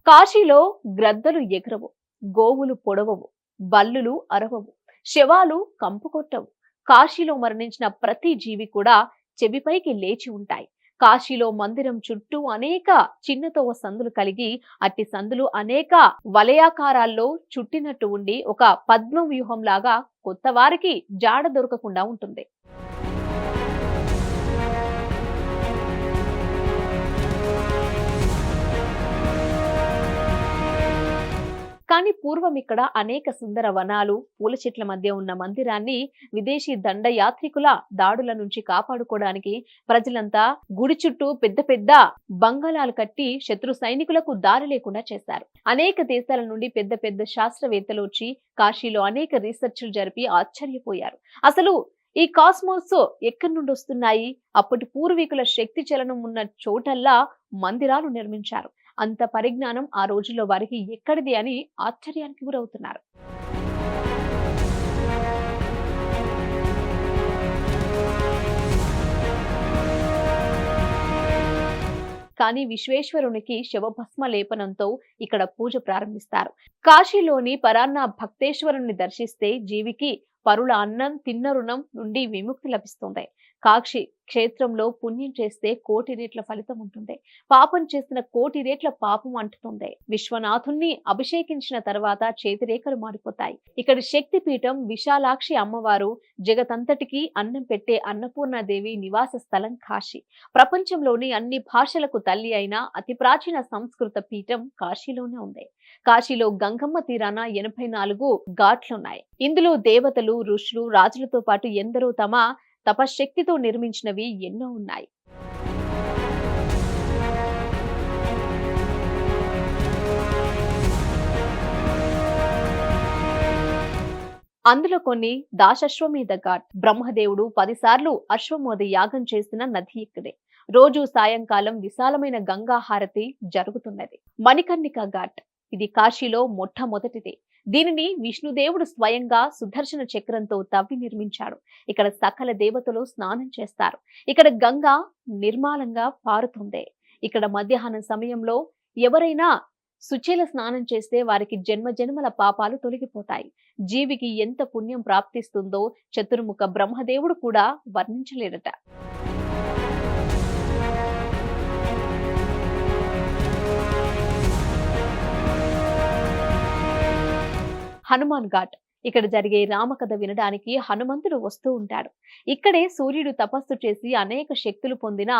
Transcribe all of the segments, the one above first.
కాశీలో గ్రద్దలు ఎగరవు, గోవులు పొడవవు, బల్లులు అరవవు, శవాలు కంపుకొట్టవు. కాశీలో మరణించిన ప్రతి జీవి కూడా చెవిపైకి లేచి ఉంటాయి. కాశీలో మందిరం చుట్టూ అనేక చిన్నతోవ సందులు కలిగి అట్టి సందులు అనేక వలయాకారాల్లో చుట్టినట్టు ఉండి ఒక పద్మ వ్యూహంలాగా కొత్త వారికి జాడ దొరకకుండా ఉంటుంది. కానీ పూర్వం ఇక్కడ అనేక సుందర వనాలు, పూల చెట్ల మధ్య ఉన్న మందిరాన్ని విదేశీ దండయాత్రికుల దాడుల నుంచి కాపాడుకోవడానికి ప్రజలంతా గుడి చుట్టూ పెద్ద పెద్ద బంగళాలు కట్టి శత్రు సైనికులకు దారి లేకుండా చేశారు. అనేక దేశాల నుండి పెద్ద పెద్ద శాస్త్రవేత్తలు వచ్చి కాశీలో అనేక రీసెర్చ్లు జరిపి ఆశ్చర్యపోయారు. అసలు ఈ కాస్మోస్ ఎక్కడి నుండి వస్తున్నాయి? అప్పటి పూర్వీకుల శక్తి చలనం ఉన్న చోటల్లా మందిరాలు నిర్మించారు. అంత పరిజ్ఞానం ఆ రోజుల్లో వారికి ఎక్కడిది అని ఆశ్చర్యానికి గురవుతున్నారు. కానీ విశ్వేశ్వరునికి శవభస్మ లేపనంతో ఇక్కడ పూజ ప్రారంభిస్తారు. కాశీలోని పరాన్న భక్తేశ్వరుని దర్శిస్తే జీవికి పరుల అన్నం తిన్న రుణం నుండి విముక్తి లభిస్తుంది. కాశీ క్షేత్రంలో పుణ్యం చేస్తే 1,000,000 రెట్ల ఫలితం ఉంటుంది. పాపం చేసిన 1,000,000 రెట్ల పాపం అంటుతుంది. విశ్వనాథుణ్ణి అభిషేకించిన తర్వాత చేతిరేఖలు మారిపోతాయి. ఇక్కడి శక్తి పీఠం విశాలాక్షి అమ్మవారు జగతంతటికి అన్నం పెట్టే అన్నపూర్ణాదేవి నివాస స్థలం కాశీ. ప్రపంచంలోని అన్ని భాషలకు తల్లి అయిన అతి ప్రాచీన సంస్కృత పీఠం కాశీలోనే ఉంది. కాశీలో గంగమ్మ తీరాన 84 ఘాట్లున్నాయి. ఇందులో దేవతలు, ఋషులు, రాజులతో పాటు ఎందరో తమ తపశక్తితో నిర్మించినవి ఎన్నో ఉన్నాయి. అందులో కొన్ని దాశశ్వమేధ ఘాట్. బ్రహ్మదేవుడు 10 సార్లు అశ్వమేధ యాగం చేసిన నది ఇక్కడే. రోజు సాయంకాలం విశాలమైన గంగా హారతి జరుగుతున్నది. మణికర్ణిక ఘాట్ ఇది కాశీలో మొట్టమొదటిది. దీనిని విష్ణుదేవుడు స్వయంగా సుదర్శన చక్రంతో తవ్వి నిర్మించాడు. ఇక్కడ సకల దేవతలు స్నానం చేస్తారు. ఇక్కడ గంగా నిర్మలంగా పారుతుంది. ఇక్కడ మధ్యాహ్నం సమయంలో ఎవరైనా శుచిల స్నానం చేస్తే వారికి జన్మ జన్మల పాపాలు తొలగిపోతాయి. జీవికి ఎంత పుణ్యం ప్రాప్తిస్తుందో చతుర్ముఖ బ్రహ్మదేవుడు కూడా వర్ణించలేడట. హనుమాన్ ఘాట్ ఇక్కడ జరిగే రామకథ వినడానికి హనుమంతుడు వస్తూ ఉంటాడు. ఇక్కడే సూర్యుడు తపస్సు చేసి అనేక శక్తులు పొందిన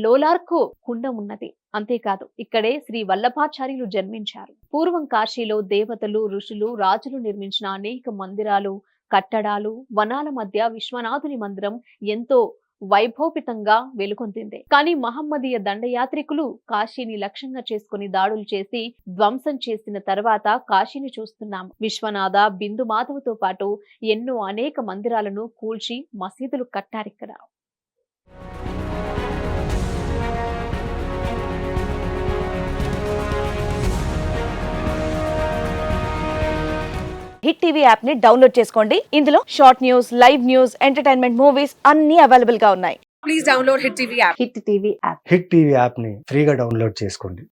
లోలార్కు కుండం ఉన్నది. అంతేకాదు ఇక్కడే శ్రీ వల్లభాచార్యులు జన్మించారు. పూర్వం కాశీలో దేవతలు, ఋషులు, రాజులు నిర్మించిన అనేక మందిరాలు, కట్టడాలు, వనాల మధ్య విశ్వనాథుని మందిరం ఎంతో వైభోపితంగా వెలుగొందింది. కానీ మహమ్మదీయ దండయాత్రికులు కాశీని లక్ష్యంగా చేసుకుని దాడులు చేసి ధ్వంసం చేసిన తర్వాత కాశీని చూస్తున్నాం. విశ్వనాథ, బిందు మాధవతో పాటు ఎన్నో అనేక మందిరాలను కూల్చి మసీదులు కట్టారిక్కడ. హిట్ టీవీ యాప్ ని డౌన్లోడ్ చేసుకోండి. ఇందులో short news, live news, entertainment movies అన్ని అవైలబుల్ గా ఉన్నాయి. Please download Hit TV app. Hit TV app hit TV app ని ఫ్రీగా డౌన్లోడ్ చేసుకోండి.